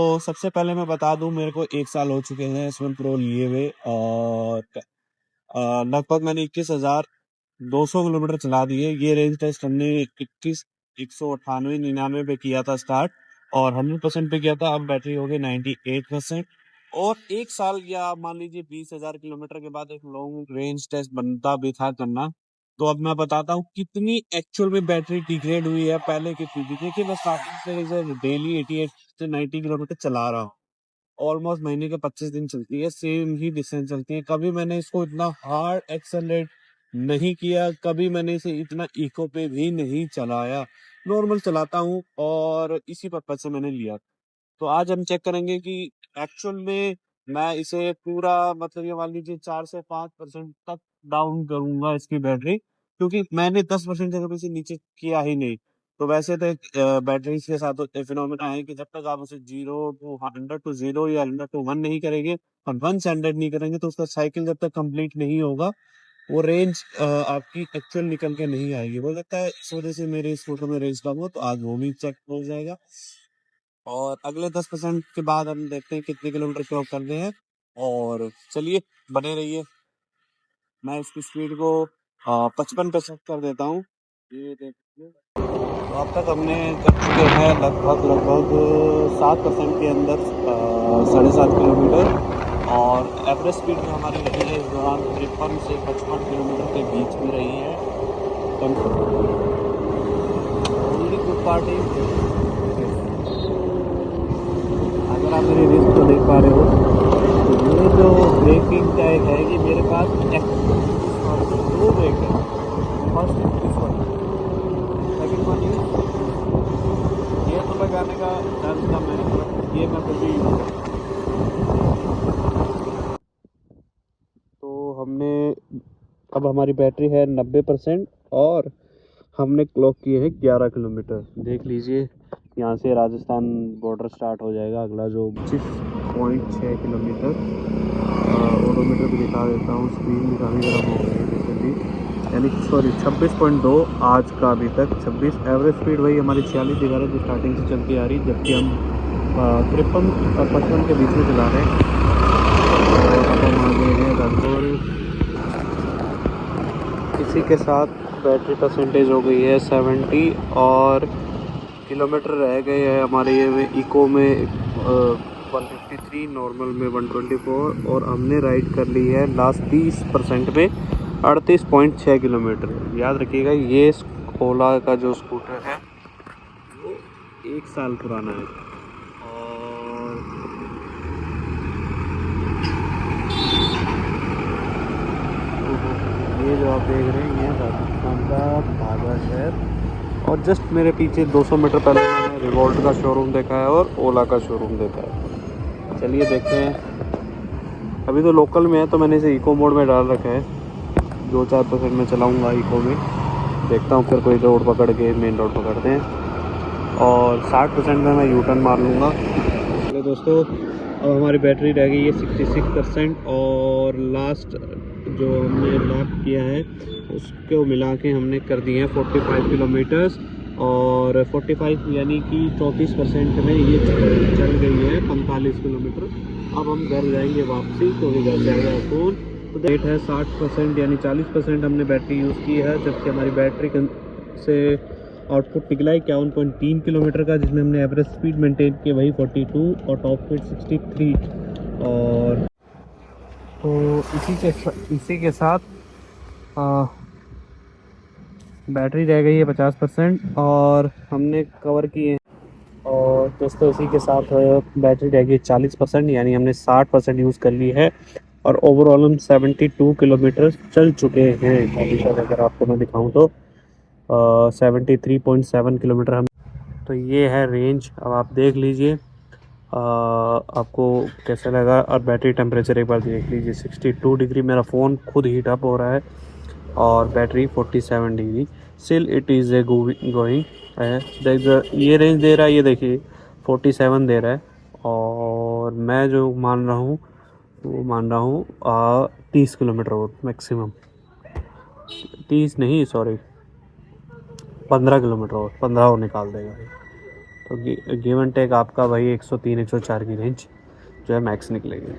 तो सबसे पहले मैं बता दूं, मेरे को 1 साल हो चुके हैं S1 Pro लिए हुए। और लगभग मैंने 21,200 किलोमीटर चला दिए। ये रेंज टेस्ट हमने 198 पे किया था स्टार्ट, और 100% पे किया था। अब बैटरी हो गई 98%। और 1 साल या मान लीजिए 20,000 किलोमीटर के बाद एक लॉन्ग रेंज टेस्ट बनता भी था करना। तो अब मैं बताता हूँ कितनी एक्चुअल में बैटरी डिग्रेड हुई है पहले कितनी थी। देखिए, मैं स्टार्टिंग से डेली 88 से 90 किलोमीटर चला रहा हूँ। ऑलमोस्ट महीने के 25 दिन चलती है, सेम ही डिस्टेंस चलती है। कभी मैंने इसको इतना हार्ड एक्सेलरेट नहीं किया, कभी मैंने इसे इतना इको पे भी नहीं चलाया। नॉर्मल चलाता हूँ, और इसी पर्पज से मैंने लिया। तो आज हम चेक करेंगे कि एक्चुअल में मैं इसे पूरा, मतलब ये मान लीजिए 4 से 5% तक डाउन करूंगा इसकी बैटरी, क्योंकि मैंने 10% जगह पे इसे नीचे किया ही नहीं। तो वैसे तो बैटरीज के साथ फिनोमेना है कि जब तक आप उसे 0 to 100 या 100 to 1 नहीं करेंगे, और 1 से 100 नहीं करेंगे, तो उसका साइकिल जब तक कंप्लीट नहीं होगा, वो रेंज आपकी एक्चुअल निकल के नहीं आएगी। हो सकता है इस वजह से मेरे इस फोटो में रेंज कम हो, तो आज वो भी चेक हो जाएगा। और अगले 10% के बाद हम देखते हैं कितने किलोमीटर क्लॉक करते हैं। और चलिए, बने रहिए। मैं इसकी स्पीड को 55 पे सेट कर देता हूँ। ये देखिए, तो अब तक हमने कर चुके हैं लगभग 7% के अंदर 7.5 किलोमीटर। और एवरेज स्पीड जो हमारी रही है इस दौरान 53 से 55 किलोमीटर के बीच में रही है। ओनली गुड पार्टी, अगर आप मेरी रिस्क को देख पा रहे हो, तो ये जो ब्रेकिंग का एक है कि मेरे पास दो ब्रेक है। फर्स्ट इस वाली, सेकंड वन ये तो लगाने का चांस कम है, बट ये मैं फिर भी यूज करता हूँ। तो हमने, अब हमारी बैटरी है 90%, और हमने क्लॉक किए हैं 11 किलोमीटर। देख लीजिए, यहाँ से राजस्थान बॉर्डर स्टार्ट हो जाएगा अगला, जो 25.6 किलोमीटर। ओडोमीटर भी दिखा देता हूँ, स्क्रीन भी काफ़ी गर्म हो गई है बेसिकली, यानी सॉरी 26.2 आज का अभी तक 26। एवरेज स्पीड वही हमारी 46 दिखा रहा है जो स्टार्टिंग से चलती आ रही, जबकि हम 53 और 55 के बीच में चला रहे हैं। और अब हम आ गए हैं राजौर। इसी के साथ बैटरी परसेंटेज हो गई है 70, और किलोमीटर रह गए हैं हमारे ये इको में 153, नॉर्मल में 124। और हमने राइड कर ली है लास्ट 30% में 38.6 किलोमीटर। याद रखिएगा, ये ओला का जो स्कूटर है वो 1 साल पुराना है। और ये जो आप देख रहे हैं, ये राजस्थान का बागा शहर। और जस्ट मेरे पीछे 200 मीटर पहले मैंने रिवॉल्ट का शोरूम देखा है और ओला का शोरूम देखा है। चलिए देखते हैं। अभी तो लोकल में है, तो मैंने इसे इको मोड में डाल रखा है। 2-4% में चलाऊंगा इको में, देखता हूँ फिर कोई रोड पकड़ के मेन रोड पकड़ते हैं। और 60% में मैं यू टर्न मार लूँगा। चलो दोस्तों, अब हमारी बैटरी रह गई है 66%, और लास्ट जो हमने लैप किया है उसको मिला के हमने कर दिए हैं 45 किलोमीटर्स। और 45 यानी कि 34% में ये चल गई है 45 किलोमीटर। अब हम घर जाएंगे वापसी, क्योंकि घर जाएगा फ़ोन। तो डेट है 60%, यानी 40% हमने बैटरी यूज़ की है, जबकि हमारी बैटरी से आउटपुट निकला है 51.3 किलोमीटर का, जिसमें हमने एवरेज स्पीड मेंटेन की वही 42 और टॉप स्पीड 63। और तो इसी के साथ आ, बैटरी रह गई है 50%, और हमने कवर किए। और दोस्तों, इसी के साथ बैटरी रह गई 40%, यानी हमने 60% यूज़ कर ली है। और ओवरऑल हम 72 किलोमीटर चल चुके हैं। अभी तक अगर आपको मैं दिखाऊं तो 73.7 किलोमीटर हम। तो ये है रेंज, अब आप देख लीजिए आपको कैसा लगा। और बैटरी टेम्परेचर एक बार देख लीजिए, 62 डिग्री। मेरा फ़ोन खुद हीट अप हो रहा है, और battery 47 degree. Still it is a going है। ये रेंज दे रहा है, ये देखिए 47 दे रहा है। और मैं जो मान रहा हूँ वो मान रहा हूँ 30 किलोमीटर और मैक्सिमम। 30 नहीं, सॉरी 15 किलोमीटर और 15 और निकाल देगा। तो गिव एंड टेक आपका वही 103 104 की रेंज जो है मैक्स निकलेगी।